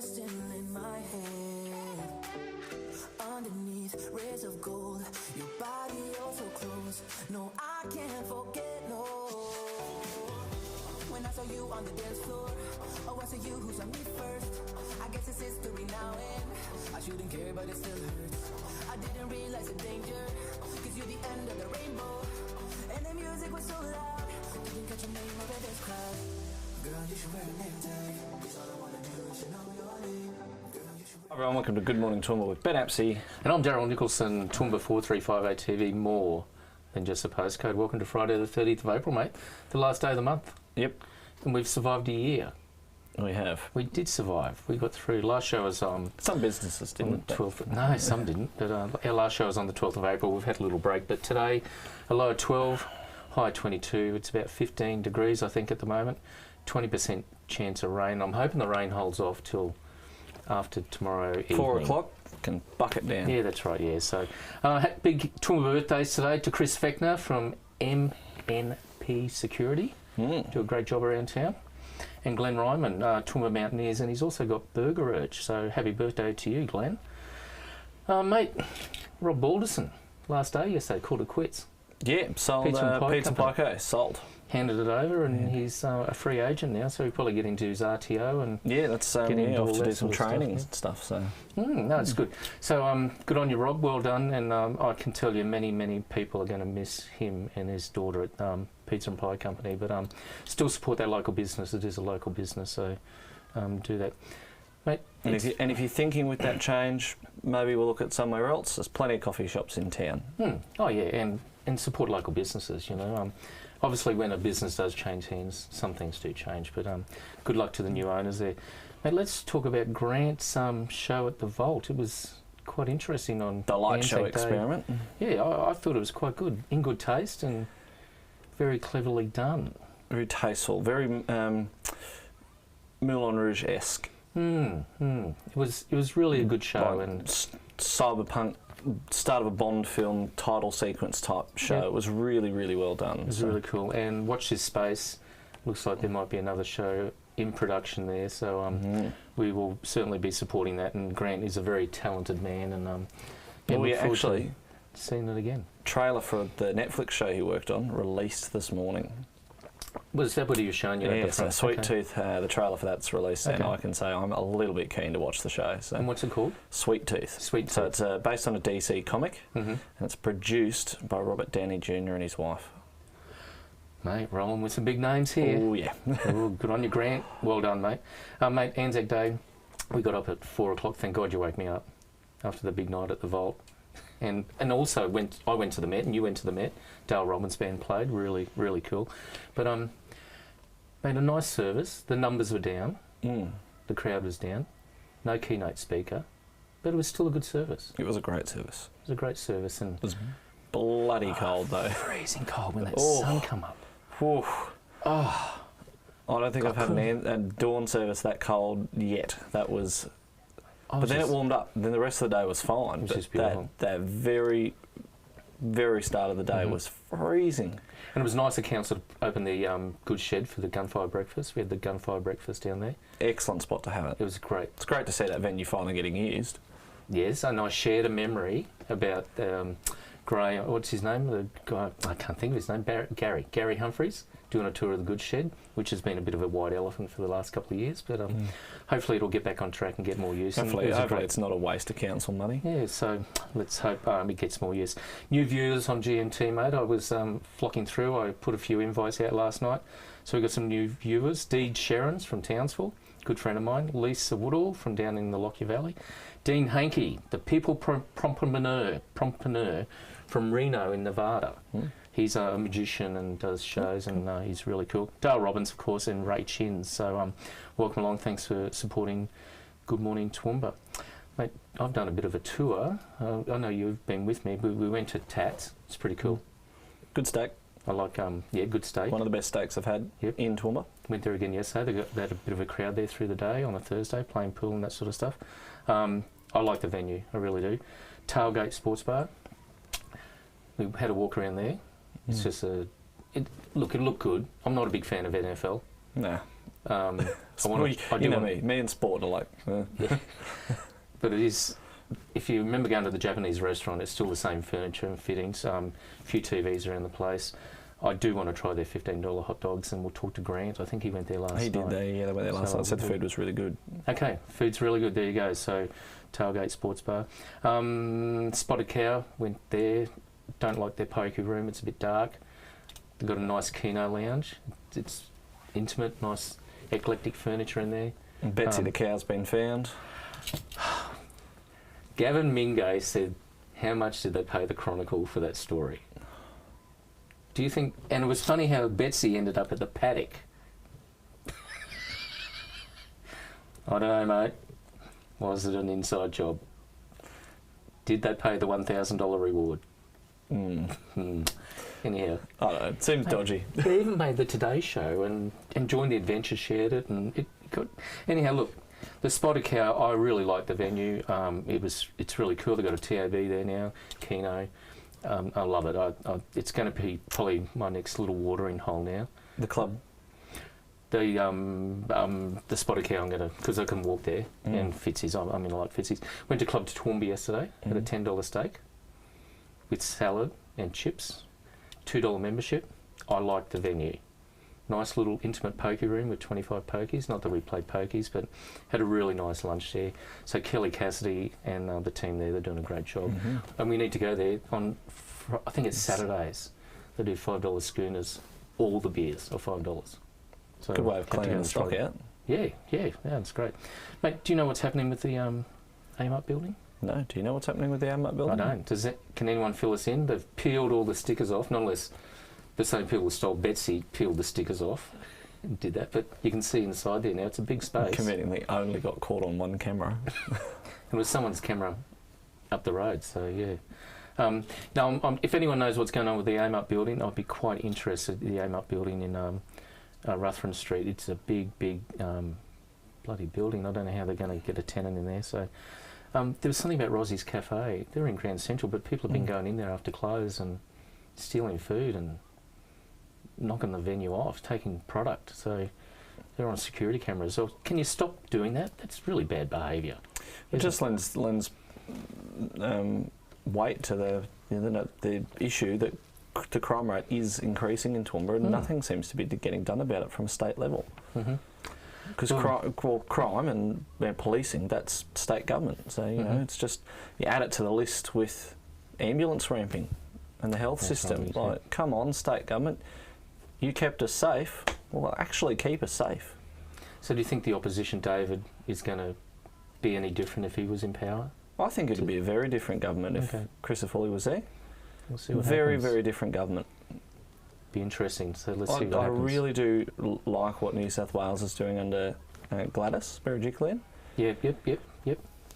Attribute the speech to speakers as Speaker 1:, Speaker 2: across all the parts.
Speaker 1: you're still in my head. Underneath rays of gold, your body oh so close. No, I can't forget, no. When I saw you on the dance floor, oh, I saw you who saw me first. I guess it's history now, and I shouldn't care, but it still hurts. I didn't realize the danger, cause you're the end of the rainbow. And the music was so loud, didn't catch your name over this crowd. Girl, you should wear a name tag, cause all I wanna do is to know your name.
Speaker 2: Hi everyone, welcome to Good Morning Toowoomba with Ben Apsey. And I'm Daryl Nicholson, Toowoomba 4358 TV, more than just a postcode. Welcome to Friday the 30th of April, mate. The last day of the month.
Speaker 3: Yep.
Speaker 2: And we've survived a year.
Speaker 3: We have.
Speaker 2: We did survive. We got through. Last show was
Speaker 3: some businesses didn't.
Speaker 2: 12th. No, some didn't. But our last show was on the 12th of April. We've had a little break. But today, a low of 12, high of 22. It's about 15 degrees, I think, at the moment. 20% chance of rain. I'm hoping the rain holds off till after tomorrow evening.
Speaker 3: 4 o'clock, can bucket down.
Speaker 2: Yeah, that's right, yeah. So, big Toowoomba birthdays today to Chris Feckner from MNP Security. Do a great job around town. And Glenn Ryman, Toowoomba Mountaineers, and he's also got Burger Urge. So, happy birthday to you, Glenn. Mate, Rob Balderson, last day yesterday, called it quits.
Speaker 3: Yeah, sold Pizza and Pico, sold.
Speaker 2: Handed it over, and he's a free agent now, so he'll probably get into his RTO and
Speaker 3: that's off to do some training and stuff. So
Speaker 2: no, it's good. So good on you, Rob. Well done, and I can tell you, many people are going to miss him and his daughter at Pizza and Pie Company. But still support that local business. It is a local business, so do that, mate.
Speaker 3: And if you're thinking with that change, maybe we'll look at somewhere else. There's plenty of coffee shops in town.
Speaker 2: Oh yeah, and support local businesses. You know. Obviously, when a business does change hands, some things do change, but good luck to the new owners there. Mate, let's talk about Grant's show at the Vault. It was quite interesting on
Speaker 3: the light show
Speaker 2: Day.
Speaker 3: experiment.
Speaker 2: Yeah, I thought it was quite good, in good taste and very cleverly done.
Speaker 3: Very tasteful, very Moulin Rouge-esque.
Speaker 2: It was really a good show.
Speaker 3: Like
Speaker 2: and
Speaker 3: cyberpunk, start of a Bond film title sequence type show.
Speaker 2: Yeah.
Speaker 3: It was really, really well done.
Speaker 2: It was really cool. And watch this space. Looks like there might be another show in production there. So we will certainly be supporting that. And Grant is a very talented man. And
Speaker 3: we actually
Speaker 2: seen it again.
Speaker 3: Trailer for the Netflix show he worked on released this morning.
Speaker 2: Was that what he was showing you?
Speaker 3: Yeah, so Sweet Tooth, the trailer for that's released, and I can say I'm a little bit keen to watch the show. So.
Speaker 2: And what's it called?
Speaker 3: Sweet Tooth.
Speaker 2: Sweet Tooth.
Speaker 3: So it's based on a DC comic, and it's produced by Robert Downey Jr. and his wife.
Speaker 2: Mate, rolling with some big names here.
Speaker 3: Oh, yeah.
Speaker 2: Ooh, good on you, Grant. Well done, mate. Mate, Anzac Day, we got up at 4 o'clock. Thank God you woke me up after the big night at the Vault. And also, I went to the Met, and you went to the Met. Dale Robbins Band played. Really, really cool. But made a nice service. The numbers were down. The crowd was down. No keynote speaker. But it was still a good service.
Speaker 3: It was a great service.
Speaker 2: It was a great service. And
Speaker 3: it was bloody cold, though.
Speaker 2: Freezing cold when that sun come up.
Speaker 3: I don't think I've had a dawn service that cold yet. That was... But then it warmed up. Then the rest of the day was fine.
Speaker 2: It was just beautiful.
Speaker 3: That very, very start of the day was freezing. And
Speaker 2: it was nice the council to open the goods shed for the gunfire breakfast. We had the gunfire breakfast down there.
Speaker 3: Excellent spot to have it.
Speaker 2: It was great.
Speaker 3: It's great to see that venue finally getting used.
Speaker 2: Yes, and I shared a memory about Graham, what's his name? The guy, I can't think of his name, Gary Humphreys, doing a tour of the goods shed, which has been a bit of a white elephant for the last couple of years, but hopefully it'll get back on track and get more use.
Speaker 3: Hopefully it's not a waste of council money.
Speaker 2: Yeah, so let's hope it gets more use. New viewers on GMT, mate. I was flocking through. I put a few invites out last night. So we've got some new viewers. Deed Sherrans from Townsville, good friend of mine. Lisa Woodall from down in the Lockyer Valley. Dean Hankey, the people prompreneur from Reno in Nevada. He's a magician and does shows, and he's really cool. Dale Robbins, of course, and Ray Chins. So welcome along. Thanks for supporting Good Morning Toowoomba. Mate, I've done a bit of a tour. I know you've been with me. We went to Tats. It's pretty cool.
Speaker 3: Good steak.
Speaker 2: I like, good steak.
Speaker 3: One of the best steaks I've had in Toowoomba.
Speaker 2: Went there again yesterday. They had a bit of a crowd there through the day on a Thursday, playing pool and that sort of stuff. I like the venue, I really do. Tailgate Sports Bar. We had a walk around there. It's just it looked good. I'm not a big fan of NFL.
Speaker 3: No. Me and sport are like...
Speaker 2: Yeah. But it is, if you remember going to the Japanese restaurant, it's still the same furniture and fittings, a few TVs around the place. I do want to try their $15 hot dogs, and we'll talk to Grant. I think he went there last night.
Speaker 3: He did, they went there last night. Said the food was really good.
Speaker 2: Okay, food's really good. There you go. So, Tailgate Sports Bar. Spotted Cow, went there. Don't like their poker room. It's a bit dark. They've got a nice Keno lounge. It's intimate, nice eclectic furniture in there.
Speaker 3: And Betsy the cow's been found.
Speaker 2: Gavin Mingay said, how much did they pay the Chronicle for that story? Do you think... And it was funny how Betsy ended up at the paddock. I don't know, mate. Was it an inside job? Did they pay the $1,000 reward? Anyhow.
Speaker 3: I don't know, it seems dodgy.
Speaker 2: They even made the Today Show and Join the Adventure shared it, and it got... Anyhow, look, the Spotted Cow, I really like the venue. It's really cool. They've got a TAB there now, Keno. I love it. It's going to be probably my next little watering hole now.
Speaker 3: The club?
Speaker 2: The Spotted Cow, I'm going to... Because I can walk there, and Fitzy's, I like Fitzy's. Went to Club Toowoomba yesterday, had a $10 steak with salad and chips. $2 membership. I like the venue. Nice little intimate poker room with 25 pokies. Not that we played pokies, but had a really nice lunch there. So Kelly Cassidy and the team there, they're doing a great job. And we need to go there on, I think it's Saturdays. They do $5 schooners. All the beers are $5. So
Speaker 3: good way of cleaning the stock out.
Speaker 2: Yeah, it's great. Mate, do you know what's happening with the AIM-UP building?
Speaker 3: No, do you know what's happening with the AIM-UP building?
Speaker 2: I don't. Can anyone fill us in? They've peeled all the stickers off, not unless the same people who stole Betsy peeled the stickers off and did that, but you can see inside there now. It's a big space.
Speaker 3: Conveniently only got caught on one camera.
Speaker 2: It was someone's camera up the road, so yeah. Now, if anyone knows what's going on with the AIM-UP building, I'd be quite interested in the AIM-UP building in Ruthven Street. It's a big bloody building. I don't know how they're going to get a tenant in there, so... there was something about Rossie's Cafe. They're in Grand Central, but people have been going in there after close and stealing food and knocking the venue off, taking product. So they're on security cameras. So can you stop doing that? That's really bad behaviour.
Speaker 3: It just lends weight to the issue that the crime rate is increasing in Toowoomba, and nothing seems to be getting done about it from a state level. Because crime and policing, that's state government. So, you know, it's just, you add it to the list with ambulance ramping and the health system. Like, come on, state government, you kept us safe. Well, actually keep us safe.
Speaker 2: So do you think the opposition, David, is going to be any different if he was in power?
Speaker 3: I think it'd be a very different government if Chris Foley was there.
Speaker 2: We'll see what
Speaker 3: very,
Speaker 2: happens.
Speaker 3: very different government.
Speaker 2: Be interesting. So let's see what happens.
Speaker 3: I really do like what New South Wales is doing under Gladys Berejiklian.
Speaker 2: Yep.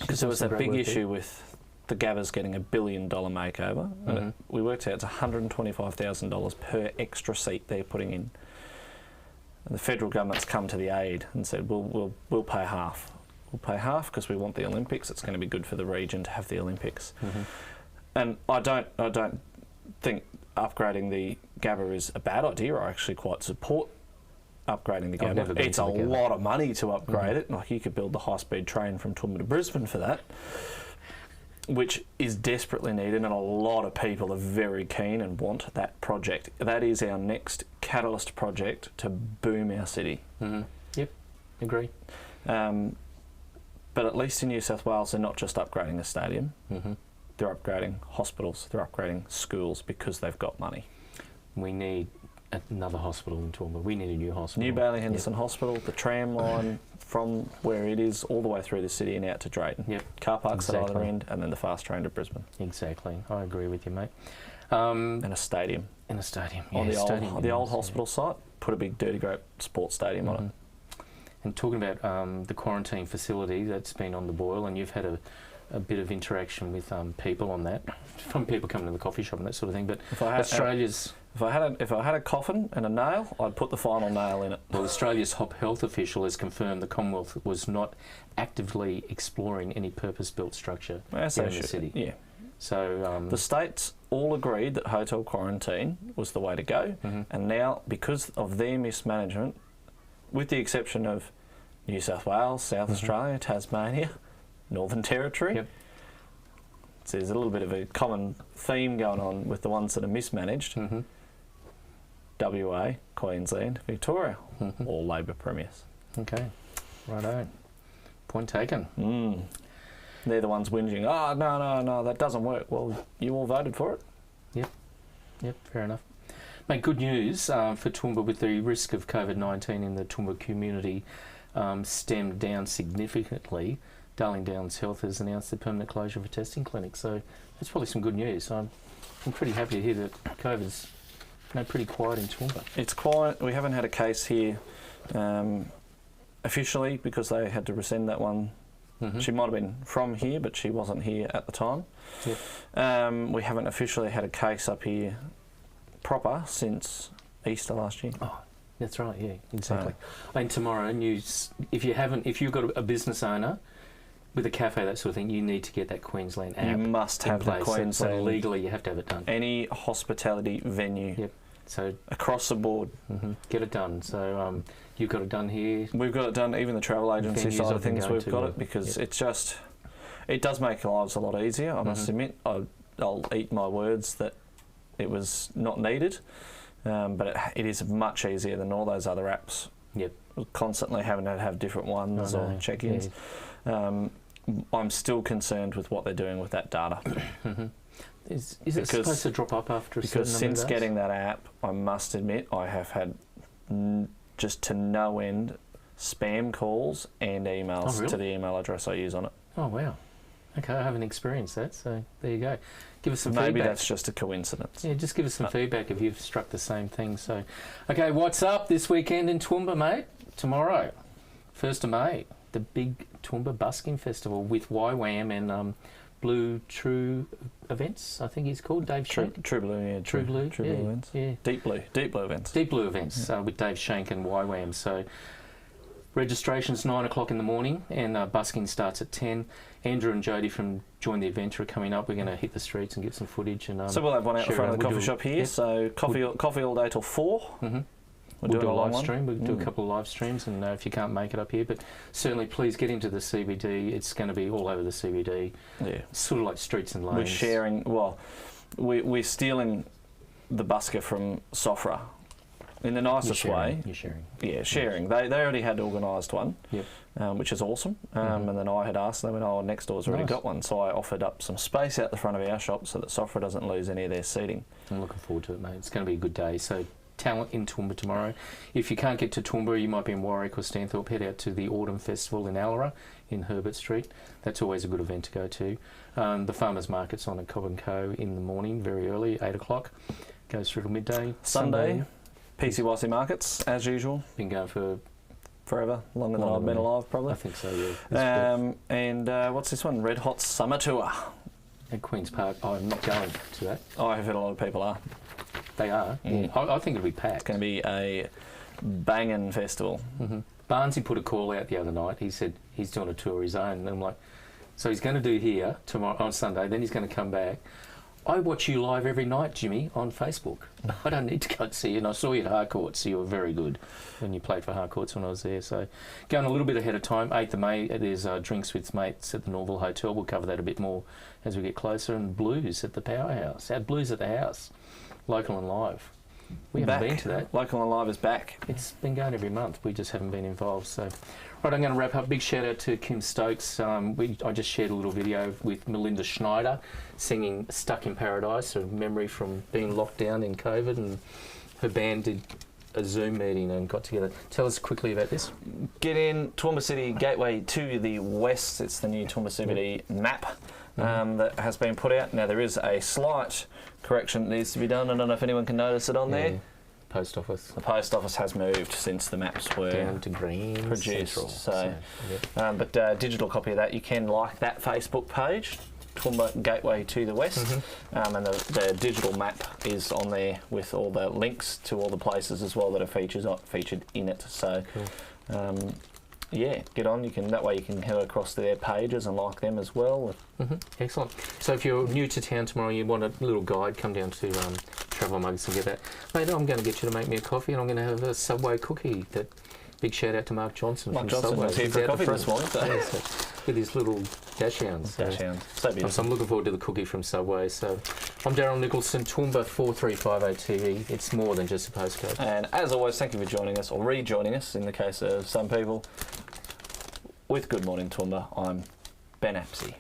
Speaker 3: Because there was that big issue with the Gabbers getting $1 billion makeover. And we worked out it's $125,000 per extra seat they're putting in. And the federal government's come to the aid and said, we'll pay half. We'll pay half because we want the Olympics. It's going to be good for the region to have the Olympics. And I don't think upgrading the Gabba is a bad idea. I actually quite support upgrading the Gabba. It's a lot of money to upgrade it. Like, you could build the high-speed train from Toowoomba to Brisbane for that, which is desperately needed, and a lot of people are very keen and want that project. That is our next catalyst project to boom our city.
Speaker 2: Yep, agree.
Speaker 3: But at least in New South Wales, they're not just upgrading a stadium. They're upgrading hospitals, they're upgrading schools because they've got money.
Speaker 2: We need another hospital in Toowoomba. We need a new hospital.
Speaker 3: New Bailey Henderson Hospital, the tram line from where it is all the way through the city and out to Drayton. Car parks at either end, and then the fast train to Brisbane.
Speaker 2: Exactly. I agree with you, mate.
Speaker 3: And a stadium.
Speaker 2: And a stadium.
Speaker 3: On the old hospital site, put a big Dirty Grape sports stadium on it.
Speaker 2: And talking about the quarantine facility that's been on the boil, and you've had a bit of interaction with people on that, from people coming to the coffee shop and that sort of thing. But if I had a coffin and a nail, I'd put the final nail in it. Well, Australia's top health official has confirmed the Commonwealth was not actively exploring any purpose-built structure in the city.
Speaker 3: Yeah.
Speaker 2: So
Speaker 3: the states all agreed that hotel quarantine was the way to go, and now, because of their mismanagement, with the exception of New South Wales, South Australia, Tasmania, Northern Territory.
Speaker 2: Yep.
Speaker 3: So there's a little bit of a common theme going on with the ones that are mismanaged. WA, Queensland, Victoria, all Labor premiers.
Speaker 2: Okay, righto. Point taken.
Speaker 3: They're the ones whinging, oh, no, that doesn't work. Well, you all voted for it.
Speaker 2: Yep, fair enough. Mate, good news for Toowoomba with the risk of COVID-19 in the Toowoomba community stemmed down significantly. Darling Downs Health has announced the permanent closure of a testing clinic, so that's probably some good news. I'm pretty happy to hear that COVID's pretty quiet in Toowoomba.
Speaker 3: It's quiet. We haven't had a case here officially because they had to rescind that one. She might have been from here, but she wasn't here at the time.
Speaker 2: Yep.
Speaker 3: We haven't officially had a case up here proper since Easter last year.
Speaker 2: Oh, that's right. Yeah, exactly. And tomorrow, if you've got a business owner with a cafe, that sort of thing, you need to get that Queensland app.
Speaker 3: You must have that Queensland.
Speaker 2: So legally, you have to have it done.
Speaker 3: Any hospitality venue.
Speaker 2: Yep. So
Speaker 3: across the board,
Speaker 2: get it done. So you've got it done here.
Speaker 3: We've got it done. Even the travel agency side of things, we've got it because it does make our lives a lot easier. I must admit, I'll eat my words that it was not needed, but it is much easier than all those other apps.
Speaker 2: Yep.
Speaker 3: Constantly having to have different ones or check-ins. Yeah. I'm still concerned with what they're doing with that data.
Speaker 2: Is it supposed to drop up after a certain
Speaker 3: Because
Speaker 2: number
Speaker 3: since
Speaker 2: of days?
Speaker 3: getting that app, I must admit I have had just to no end spam calls and emails to the email address I use on it.
Speaker 2: Oh, wow. Okay, I haven't experienced that, so there you go. Give us some feedback.
Speaker 3: Maybe that's just a coincidence.
Speaker 2: Yeah, just give us some feedback if you've struck the same thing. So, okay, what's up this weekend in Toowoomba, mate? Tomorrow, 1st of May, the big Toowoomba Busking Festival with YWAM and Blue True Events, I think he's called, Dave Shank.
Speaker 3: True Blue, yeah.
Speaker 2: True Blue
Speaker 3: events.
Speaker 2: Yeah.
Speaker 3: Deep Blue events.
Speaker 2: Deep Blue events with Dave Shank and YWAM. So registration's 9 o'clock in the morning and busking starts at 10. Andrew and Jody from Join the Adventure are coming up. We're going to hit the streets and get some footage. And
Speaker 3: so we'll have one out in front of the coffee shop here. So coffee all day till 4.
Speaker 2: We'll do a live stream. We'll do a couple of live streams, and if you can't make it up here, but certainly please get into the CBD. It's going to be all over the CBD. Yeah, sort of like streets and lanes.
Speaker 3: We're sharing. Well, we're stealing the busker from Sofra in the nicest way.
Speaker 2: You're sharing.
Speaker 3: Yeah, sharing. They already had organised one.
Speaker 2: Yep.
Speaker 3: Which is awesome. And then I had asked them, and next door's already got one. So I offered up some space out the front of our shop so that Sofra doesn't lose any of their seating.
Speaker 2: I'm looking forward to it, mate. It's going to be a good day. So talent in Toowoomba tomorrow. If you can't get to Toowoomba, you might be in Warwick or Stanthorpe, head out to the Autumn Festival in Allara in Herbert Street. That's always a good event to go to. The Farmers Market's on at Cobb & Co in the morning, very early, 8 o'clock. Goes through till midday.
Speaker 3: Sunday, PCYC Markets, as usual.
Speaker 2: Been going for
Speaker 3: forever, longer than I've been alive, probably.
Speaker 2: I think so, yeah.
Speaker 3: And what's this one? Red Hot Summer Tour.
Speaker 2: At Queen's Park. I'm not going to that.
Speaker 3: I've heard a lot of people are.
Speaker 2: They are. Yeah. I think it'll be packed.
Speaker 3: It's going to be a banging festival.
Speaker 2: Barnesy put a call out the other night. He said he's doing a tour of his own. And I'm like, so he's going to do here tomorrow on Sunday, then he's going to come back. I watch you live every night, Jimmy, on Facebook. I don't need to go and see you. And I saw you at Harcourts, so you were very good when you played for Harcourts when I was there. So going a little bit ahead of time, 8th of May, there's Drinks with Mates at the Norville Hotel. We'll cover that a bit more as we get closer. And Blues at the Powerhouse. Our Blues at the House. Local and Live. We haven't been to that.
Speaker 3: Local and Live is back.
Speaker 2: It's been going every month. We just haven't been involved. So, right, I'm going to wrap up. Big shout out to Kim Stokes. I just shared a little video with Melinda Schneider singing Stuck in Paradise, a memory from being locked down in COVID, and her band did a Zoom meeting and got together. Tell us quickly about this.
Speaker 3: Get in Toowoomba City Gateway to the west. It's the new Toowoomba CBD map that has been put out. Now there is a slight correction that needs to be done. I don't know if anyone can notice it on there.
Speaker 2: Post office.
Speaker 3: The post office has moved since the maps were
Speaker 2: down to green
Speaker 3: produced.
Speaker 2: Central.
Speaker 3: But digital copy of that, you can like that Facebook page, Toowoomba Gateway to the West, and the digital map is on there with all the links to all the places as well that are featured in it. So. Cool. Get on. That way you can head across to their pages and like them as well.
Speaker 2: Excellent. So if you're new to town tomorrow, you want a little guide, come down to Travel Mugs and get that. Mate, I'm going to get you to make me a coffee, and I'm going to have a Subway cookie that Big shout out to Mark Johnson
Speaker 3: Mark
Speaker 2: from
Speaker 3: Johnson
Speaker 2: Subway.
Speaker 3: was here
Speaker 2: He's
Speaker 3: for
Speaker 2: out
Speaker 3: coffee
Speaker 2: the
Speaker 3: this
Speaker 2: front.
Speaker 3: morning. So.
Speaker 2: Yeah, so with his little dash hounds.
Speaker 3: Dash hounds. So beautiful.
Speaker 2: So I'm looking forward to the cookie from Subway. So I'm Daryl Nicholson, Toowoomba 4358 TV. It's more than just a postcode.
Speaker 3: And as always, thank you for joining us, or rejoining us in the case of some people. With Good Morning Toowoomba, I'm Ben Apsey.